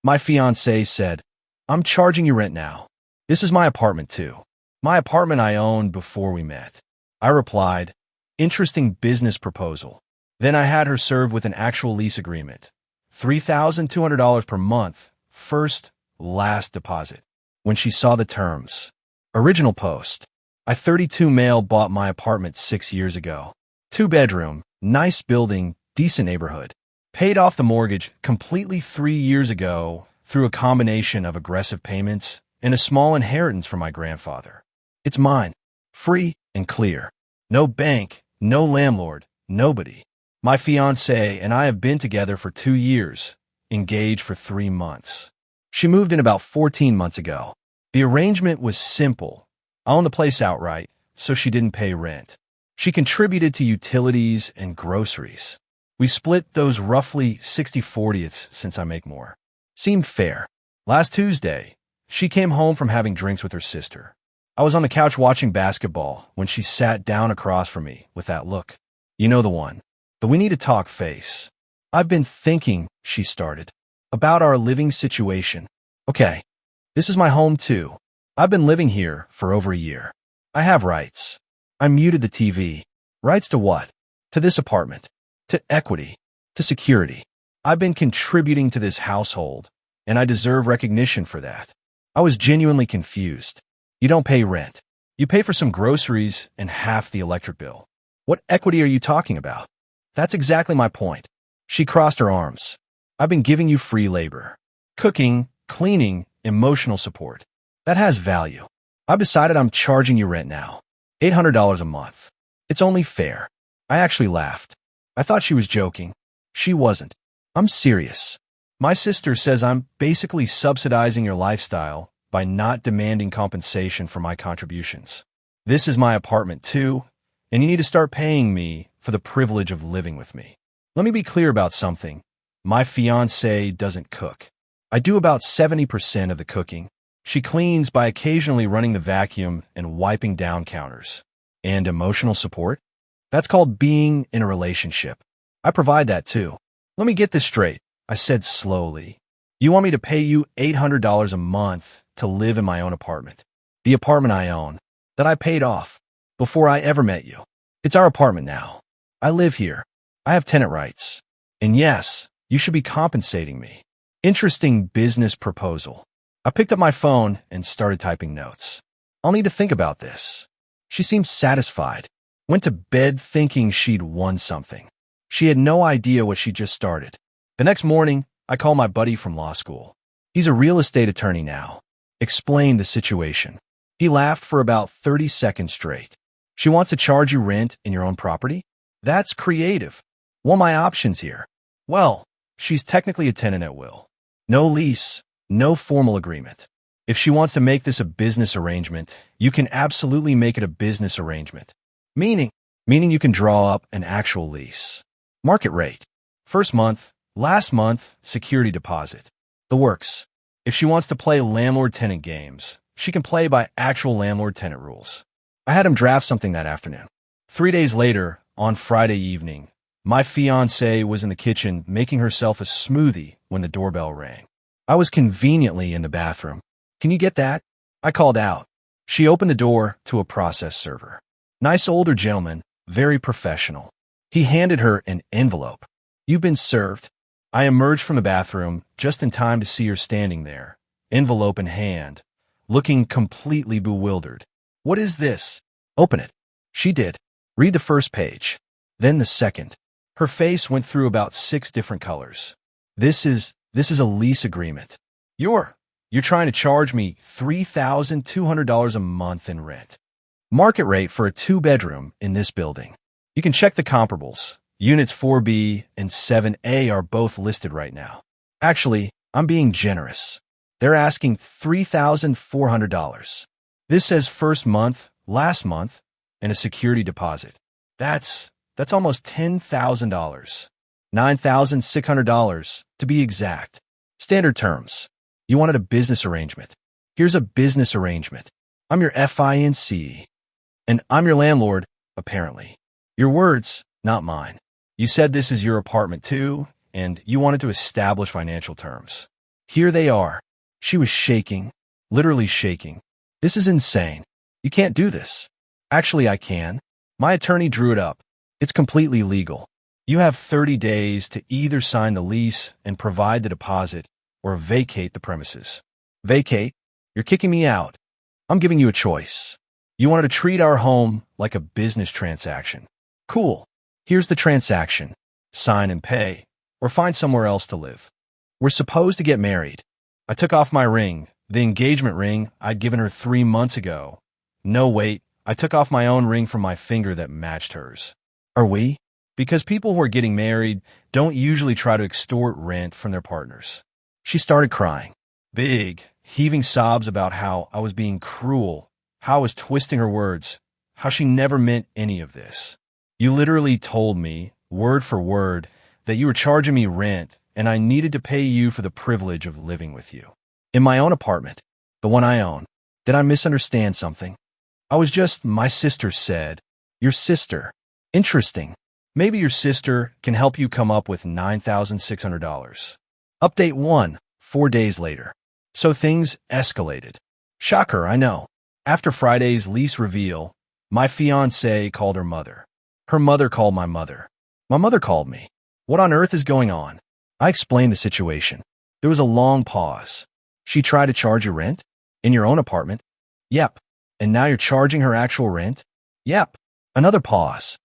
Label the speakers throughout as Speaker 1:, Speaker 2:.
Speaker 1: My fiance said, "I'm charging you rent now. This is my apartment too. My apartment I owned before we met." I replied, "Interesting business proposal." Then I had her served with an actual lease agreement. $3,200 per month, first, last deposit. When she saw the terms. Original post. I 32 male bought my apartment 6 years ago. 2-bedroom, nice building, decent neighborhood. Paid off the mortgage completely 3 years ago through a combination of aggressive payments and a small inheritance from my grandfather. It's mine. Free and clear. No bank, no landlord, nobody. My fiancé and I have been together for 2 years, engaged for 3 months. She moved in about 14 months ago. The arrangement was simple. I own the place outright, so she didn't pay rent. She contributed to utilities and groceries. We split those roughly 60/40ths since I make more. Seemed fair. Last Tuesday, she came home from having drinks with her sister. I was on the couch watching basketball when she sat down across from me with that look. You know the one. The "we need to talk" face. "I've been thinking," she started, "about our living situation. Okay, this is my home too. I've been living here for over a year. I have rights. I muted the TV. Rights to what? To this apartment. To equity. To security. I've been contributing to this household, and I deserve recognition for that." I was genuinely confused. You don't pay rent. You pay for some groceries and half the electric bill. What equity are you talking about? That's exactly my point. She crossed her arms. I've been giving you free labor. Cooking, cleaning, emotional support. That has value. I've decided I'm charging you rent now. $800 a month. It's only fair. I actually laughed. I thought she was joking. She wasn't. I'm serious. My sister says I'm basically subsidizing your lifestyle by not demanding compensation for my contributions. This is my apartment too, and you need to start paying me for the privilege of living with me. Let me be clear about something. My fiancé doesn't cook. I do about 70% of the cooking. She cleans by occasionally running the vacuum and wiping down counters. And emotional support? That's called being in a relationship. I provide that too. Let me get this straight, I said slowly. You want me to pay you $800 a month to live in my own apartment? The apartment I own, that I paid off before I ever met you. It's our apartment now. I live here. I have tenant rights. And yes, you should be compensating me. Interesting business proposal. I picked up my phone and started typing notes. I'll need to think about this. She seemed satisfied. Went to bed thinking she'd won something. She had no idea what she just started. The next morning, I called my buddy from law school. He's a real estate attorney now. Explained the situation. He laughed for about 30 seconds straight. She wants to charge you rent in your own property? That's creative. What are my options here? Well, she's technically a tenant at will. No lease, no formal agreement. If she wants to make this a business arrangement, you can absolutely make it a business arrangement. Meaning you can draw up an actual lease. Market rate. First month, last month, security deposit. The works. If she wants to play landlord-tenant games, she can play by actual landlord-tenant rules. I had him draft something that afternoon. 3 days later, on Friday evening, my fiancée was in the kitchen making herself a smoothie when the doorbell rang. I was conveniently in the bathroom. "Can you get that?" I called out. She opened the door to a process server. Nice older gentleman, very professional. He handed her an envelope. "You've been served." I emerged from the bathroom just in time to see her standing there, envelope in hand, looking completely bewildered. "What is this?" "Open it." She did. Read the first page, then the second. Her face went through about 6 different colors. This is a lease agreement. You're trying to charge me $3,200 a month in rent. Market rate for a 2-bedroom in this building. You can check the comparables. Units 4B and 7A are both listed right now. Actually, I'm being generous. They're asking $3,400. This says first month, last month, and a security deposit. That's almost $10,000. $9,600 to be exact. Standard terms. You wanted a business arrangement. Here's a business arrangement. I'm your FINC. And I'm your landlord, apparently. Your words, not mine. You said this is your apartment too, and you wanted to establish financial terms. Here they are. She was shaking, literally shaking. This is insane. You can't do this. Actually, I can. My attorney drew it up. It's completely legal. You have 30 days to either sign the lease and provide the deposit or vacate the premises. Vacate? You're kicking me out. I'm giving you a choice. You wanted to treat our home like a business transaction. Cool. Here's the transaction. Sign and pay, or find somewhere else to live. We're supposed to get married. I took off my ring, the engagement ring I'd given her 3 months ago. No, wait, I took off my own ring from my finger that matched hers. Are we? Because people who are getting married don't usually try to extort rent from their partners. She started crying. Big, heaving sobs about how I was being cruel, how I was twisting her words, how she never meant any of this. You literally told me, word for word, that you were charging me rent and I needed to pay you for the privilege of living with you. In my own apartment, the one I own. Did I misunderstand something? I was just, my sister said. Your sister. Interesting. Maybe your sister can help you come up with $9,600. Update 1, 4 days later. So things escalated. Shocker, I know. After Friday's lease reveal, my fiancée called her mother. Her mother called my mother. My mother called me. What on earth is going on? I explained the situation. There was a long pause. She tried to charge you rent? In your own apartment? Yep. And now you're charging her actual rent? Yep. Another pause.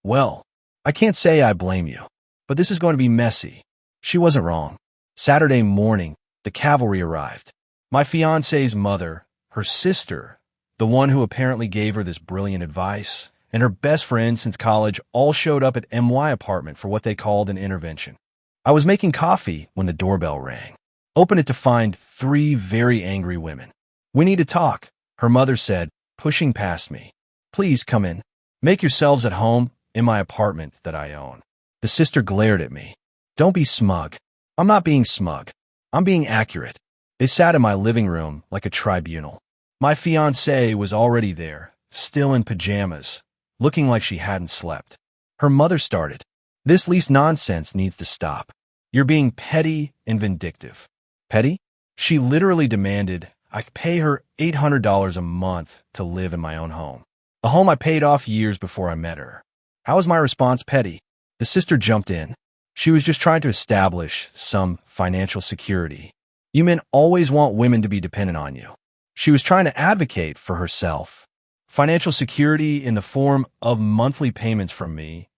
Speaker 1: Well, I can't say I blame you, but this is going to be messy. She wasn't wrong. Saturday morning, the cavalry arrived. My fiancé's mother, her sister, the one who apparently gave her this brilliant advice, and her best friend since college all showed up at MY apartment for what they called an intervention. I was making coffee when the doorbell rang. Opened it to find 3 very angry women. We need to talk, her mother said, pushing past me. Please come in. Make yourselves at home in my apartment that I own. The sister glared at me. Don't be smug. I'm not being smug. I'm being accurate. They sat in my living room like a tribunal. My fiancée was already there, still in pajamas, looking like she hadn't slept. Her mother started. This lease nonsense needs to stop. You're being petty and vindictive. Petty? She literally demanded I pay her $800 a month to live in my own home. A home I paid off years before I met her. How was my response petty? The sister jumped in. She was just trying to establish some financial security. You men always want women to be dependent on you. She was trying to advocate for herself. Financial security in the form of monthly payments from me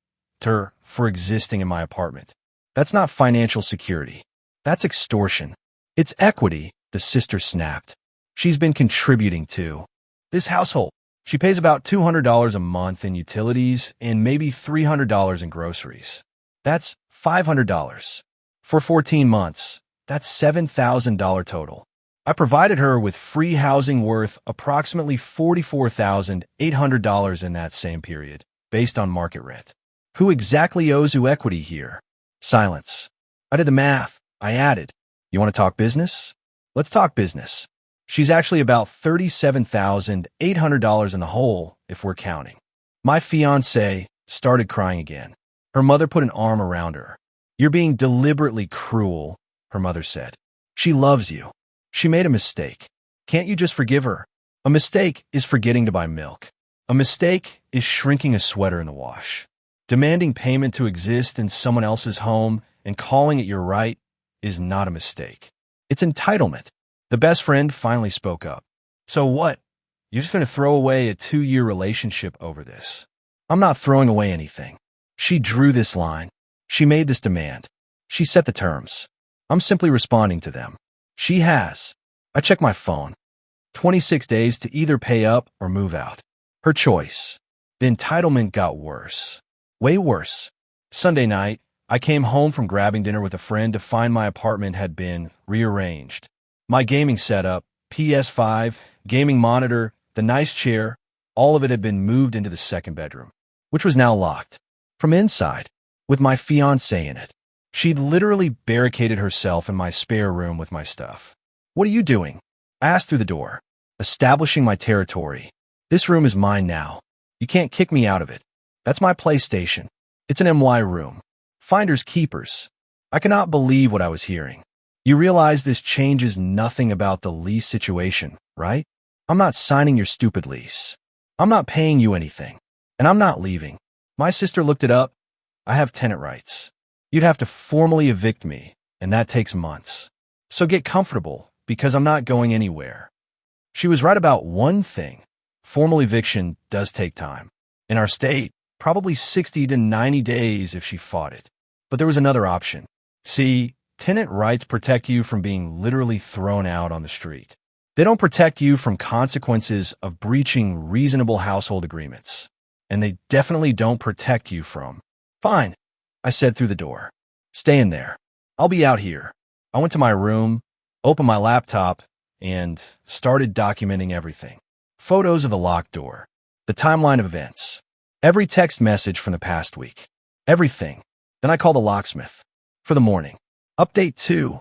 Speaker 1: to her for existing in my apartment. That's not financial security. That's extortion. It's equity, the sister snapped. She's been contributing to this household. She pays about $200 a month in utilities and maybe $300 in groceries. That's $500. For 14 months, that's $7,000 total. I provided her with free housing worth approximately $44,800 in that same period, based on market rent. Who exactly owes who equity here? Silence. I did the math. I added, you want to talk business? Let's talk business. She's actually about $37,800 in the hole if we're counting. My fiancée started crying again. Her mother put an arm around her. You're being deliberately cruel, her mother said. She loves you. She made a mistake. Can't you just forgive her? A mistake is forgetting to buy milk. A mistake is shrinking a sweater in the wash. Demanding payment to exist in someone else's home and calling it your right is not a mistake. It's entitlement. The best friend finally spoke up. So what? You're just going to throw away a 2-year relationship over this? I'm not throwing away anything. She drew this line. She made this demand. She set the terms. I'm simply responding to them. She has. I checked my phone. 26 days to either pay up or move out. Her choice. The entitlement got worse. Way worse. Sunday night, I came home from grabbing dinner with a friend to find my apartment had been rearranged. My gaming setup, PS5, gaming monitor, the nice chair, all of it had been moved into the second bedroom, which was now locked. From inside, with my fiancée in it. She'd literally barricaded herself in my spare room with my stuff. What are you doing? I asked through the door, establishing my territory. This room is mine now. You can't kick me out of it. That's my PlayStation. It's an MY room. Finders keepers. I cannot believe what I was hearing. You realize this changes nothing about the lease situation, right? I'm not signing your stupid lease. I'm not paying you anything. And I'm not leaving. My sister looked it up. I have tenant rights. You'd have to formally evict me, and that takes months. So get comfortable, because I'm not going anywhere. She was right about one thing. Formal eviction does take time. In our state, probably 60 to 90 days if she fought it. But there was another option. See, tenant rights protect you from being literally thrown out on the street. They don't protect you from consequences of breaching reasonable household agreements. And they definitely don't protect you from. Fine, I said through the door. Stay in there. I'll be out here. I went to my room, opened my laptop, and started documenting everything. Photos of the locked door, the timeline of events, every text message from the past week, everything. Then I called the locksmith for the morning. Update 2,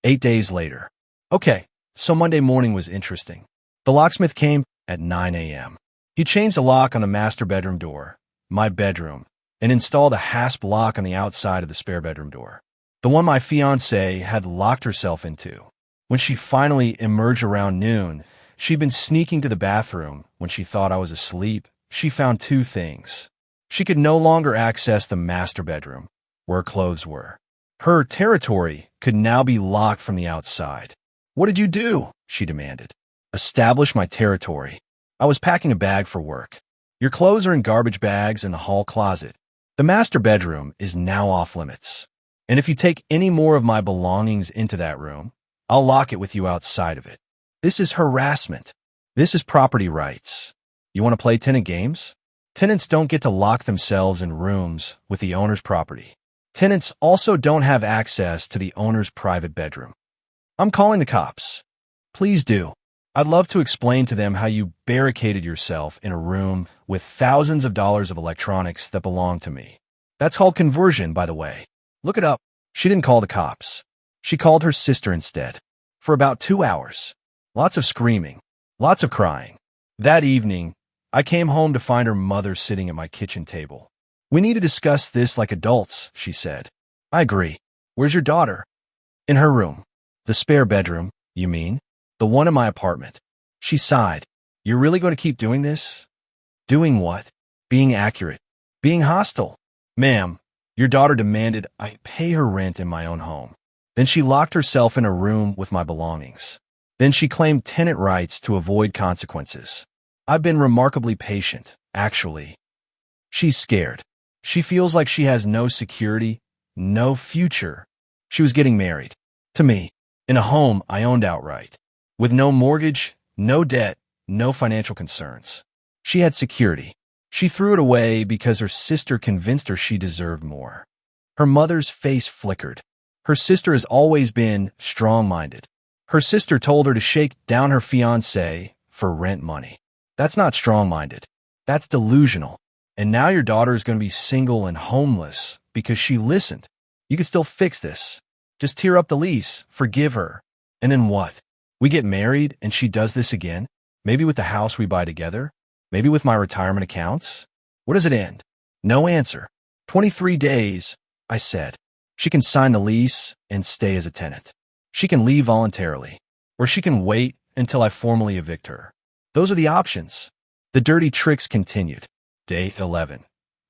Speaker 1: 8 days later. Okay, so Monday morning was interesting. The locksmith came at 9 a.m. He changed the lock on the master bedroom door, my bedroom, and installed a hasp lock on the outside of the spare bedroom door, the one my fiancée had locked herself into. When she finally emerged around noon, she'd been sneaking to the bathroom when she thought I was asleep. She found 2 things. She could no longer access the master bedroom, where her clothes were. Her territory could now be locked from the outside. What did you do? She demanded. Establish my territory. I was packing a bag for work. Your clothes are in garbage bags in the hall closet. The master bedroom is now off limits. And if you take any more of my belongings into that room, I'll lock it with you outside of it. This is harassment. This is property rights. You want to play tenant games? Tenants don't get to lock themselves in rooms with the owner's property. Tenants also don't have access to the owner's private bedroom. I'm calling the cops. Please do. I'd love to explain to them how you barricaded yourself in a room with thousands of dollars of electronics that belong to me. That's called conversion, by the way. Look it up. She didn't call the cops. She called her sister instead. For about 2 hours. Lots of screaming. Lots of crying. That evening, I came home to find her mother sitting at my kitchen table. We need to discuss this like adults, she said. I agree. Where's your daughter? In her room. The spare bedroom, you mean? The one in my apartment. She sighed. You're really going to keep doing this? Doing what? Being accurate. Being hostile. Ma'am, your daughter demanded I pay her rent in my own home. Then she locked herself in a room with my belongings. Then she claimed tenant rights to avoid consequences. I've been remarkably patient, actually. She's scared. She feels like she has no security, no future. She was getting married. To me. In a home I owned outright. With no mortgage, no debt, no financial concerns. She had security. She threw it away because her sister convinced her she deserved more. Her mother's face flickered. Her sister has always been strong-minded. Her sister told her to shake down her fiancé for rent money. That's not strong-minded. That's delusional. And now your daughter is going to be single and homeless because she listened. You can still fix this. Just tear up the lease, forgive her. And then what? We get married and she does this again? Maybe with the house we buy together? Maybe with my retirement accounts? What does it end? No answer. 23 days, I said. She can sign the lease and stay as a tenant. She can leave voluntarily. Or she can wait until I formally evict her. Those are the options. The dirty tricks continued. Day 11.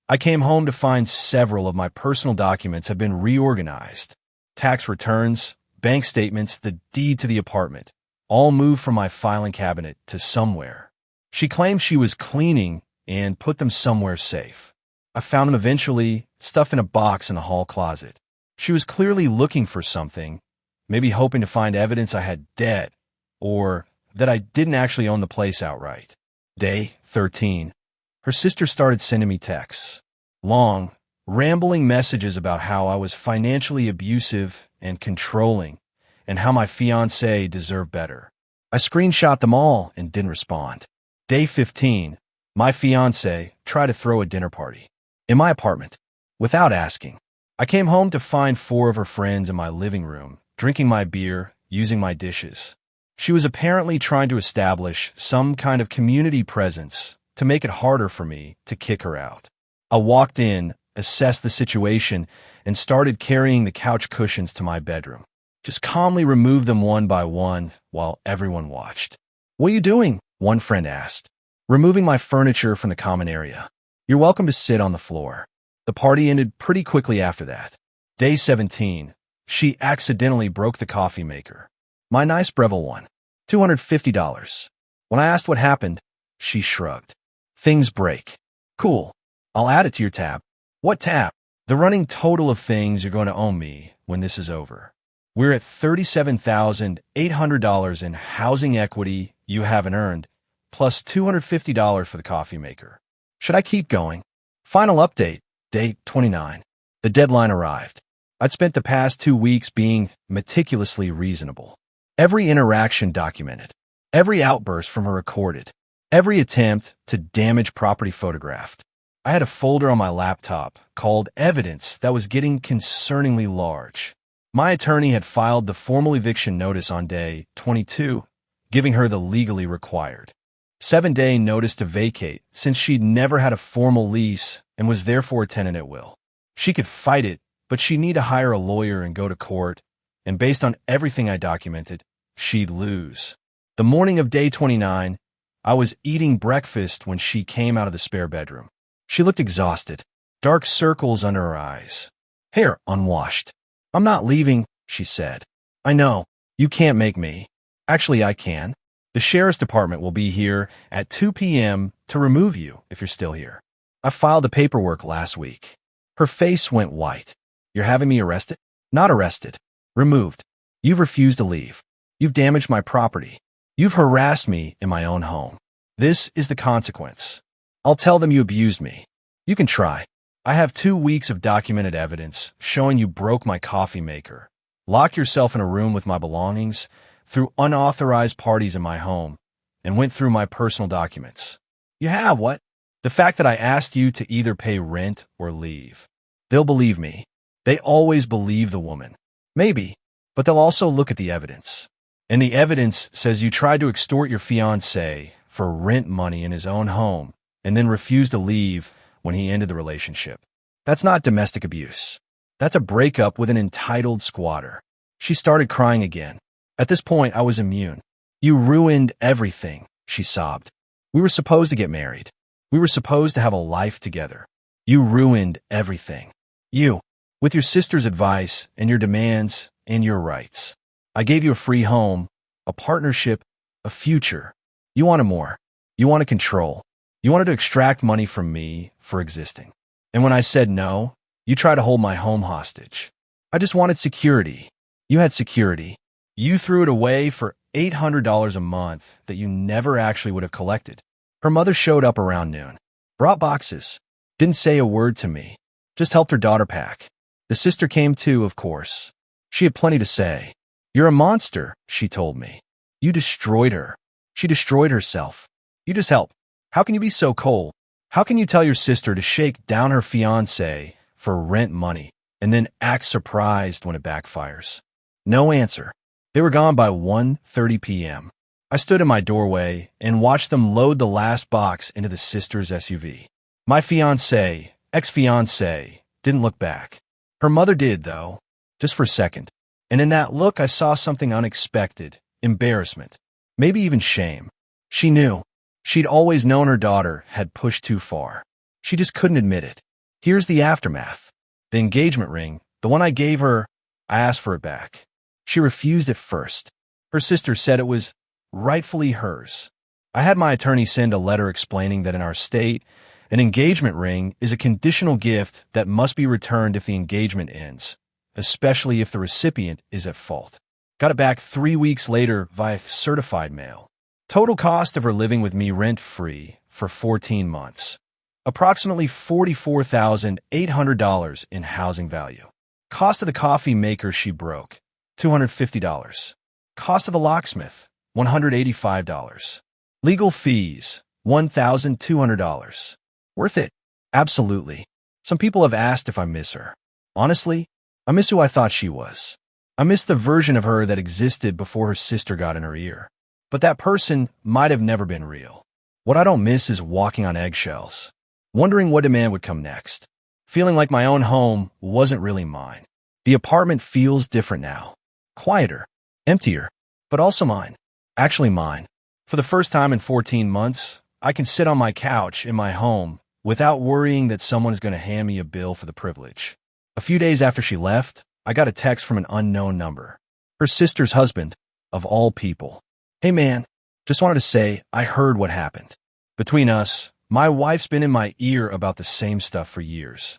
Speaker 1: I came home to find several of my personal documents have been reorganized. Tax returns, bank statements, the deed to the apartment, all moved from my filing cabinet to somewhere. She claimed she was cleaning and put them somewhere safe. I found them eventually, stuffed in a box in the hall closet. She was clearly looking for something, maybe hoping to find evidence I had debt, or that I didn't actually own the place outright. Day 13. Her sister started sending me texts. Long, rambling messages about how I was financially abusive and controlling, and how my fiancé deserved better. I screenshot them all and didn't respond. Day 15. My fiancé tried to throw a dinner party. In my apartment. Without asking. I came home to find 4 of her friends in my living room, drinking my beer, using my dishes. She was apparently trying to establish some kind of community presence to make it harder for me to kick her out. I walked in, assessed the situation, and started carrying the couch cushions to my bedroom. Just calmly removed them one by one while everyone watched. "What are you doing?" one friend asked. "Removing my furniture from the common area. You're welcome to sit on the floor." The party ended pretty quickly after that. Day 17. She accidentally broke the coffee maker. My nice Breville one. $250. When I asked what happened, she shrugged. "Things break." "Cool. I'll add it to your tab." "What tab?" "The running total of things you're going to owe me when this is over. We're at $37,800 in housing equity you haven't earned, plus $250 for the coffee maker. Should I keep going?" Final update, day 29. The deadline arrived. I'd spent the past 2 weeks being meticulously reasonable. Every interaction documented. Every outburst from her recorded. Every attempt to damage property photographed. I had a folder on my laptop called Evidence that was getting concerningly large. My attorney had filed the formal eviction notice on day 22, giving her the legally required 7-day notice to vacate since she'd never had a formal lease and was therefore a tenant at will. She could fight it, but she'd need to hire a lawyer and go to court, and based on everything I documented, she'd lose. The morning of day 29, I was eating breakfast when she came out of the spare bedroom. She looked exhausted, dark circles under her eyes, hair unwashed. "I'm not leaving," she said. "I know. You can't make me. Actually, I can. The sheriff's department will be here at 2 p.m. to remove you if you're still here. I filed the paperwork last week." Her face went white. "You're having me arrested?" "Not arrested. Removed. You've refused to leave. You've damaged my property. You've harassed me in my own home. This is the consequence. I'll tell them you abused me. You can try. I have 2 weeks of documented evidence showing you broke my coffee maker, locked yourself in a room with my belongings, threw unauthorized parties in my home, and went through my personal documents. You have what? The fact that I asked you to either pay rent or leave. They'll believe me. They always believe the woman. Maybe, but they'll also look at the evidence. And the evidence says you tried to extort your fiancé for rent money in his own home and then refused to leave when he ended the relationship. That's not domestic abuse. That's a breakup with an entitled squatter. She started crying again. At this point, I was immune. "You ruined everything," she sobbed. "We were supposed to get married. We were supposed to have a life together. You ruined everything. You, with your sister's advice and your demands and your rights. I gave you a free home, a partnership, a future. You wanted more. You wanted control. You wanted to extract money from me for existing. And when I said no, you tried to hold my home hostage. I just wanted security. You had security. You threw it away for $800 a month that you never actually would have collected." Her mother showed up around noon. Brought boxes. Didn't say a word to me. Just helped her daughter pack. The sister came too, of course. She had plenty to say. "You're a monster," she told me. "You destroyed her. She destroyed herself. You just helped. How can you be so cold? How can you tell your sister to shake down her fiancé for rent money and then act surprised when it backfires?" No answer. They were gone by 1:30 p.m. I stood in my doorway and watched them load the last box into the sister's SUV. My fiancé, ex-fiancé, didn't look back. Her mother did, though, just for a second. And in that look, I saw something unexpected, embarrassment, maybe even shame. She knew. She'd always known her daughter had pushed too far. She just couldn't admit it. Here's the aftermath. The engagement ring, the one I gave her, I asked for it back. She refused at first. Her sister said it was rightfully hers. I had my attorney send a letter explaining that in our state, an engagement ring is a conditional gift that must be returned if the engagement ends, especially if the recipient is at fault. Got it back 3 weeks later via certified mail. Total cost of her living with me rent-free for 14 months. Approximately $44,800 in housing value. Cost of the coffee maker she broke, $250. Cost of the locksmith, $185. Legal fees, $1,200. Worth it? Absolutely. Some people have asked if I miss her. Honestly, I miss who I thought she was. I miss the version of her that existed before her sister got in her ear. But that person might have never been real. What I don't miss is walking on eggshells, wondering what demand would come next, feeling like my own home wasn't really mine. The apartment feels different now. Quieter. Emptier. But also mine. Actually mine. For the first time in 14 months, I can sit on my couch in my home without worrying that someone is going to hand me a bill for the privilege. A few days after she left, I got a text from an unknown number. Her sister's husband, of all people. Hey man, just wanted to say I heard what happened. Between us, my wife's been in my ear about the same stuff for years.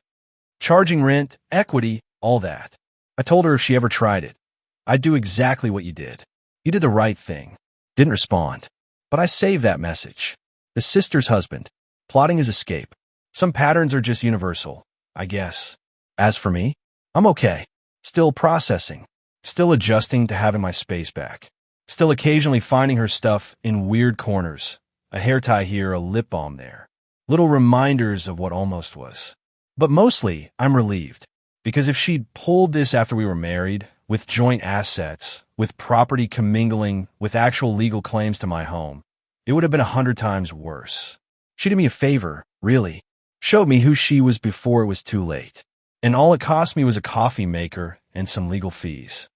Speaker 1: Charging rent, equity, all that. I told her if she ever tried it, I'd do exactly what you did. You did the right thing. Didn't respond. But I saved that message. The sister's husband, plotting his escape. Some patterns are just universal, I guess. As for me, I'm okay. Still processing. Still adjusting to having my space back. Still occasionally finding her stuff in weird corners. A hair tie here, a lip balm there. Little reminders of what almost was. But mostly, I'm relieved. Because if she'd pulled this after we were married, with joint assets, with property commingling, with actual legal claims to my home, it would have been 100 times worse. She did me a favor, really. Showed me who she was before it was too late. And all it cost me was a coffee maker and some legal fees.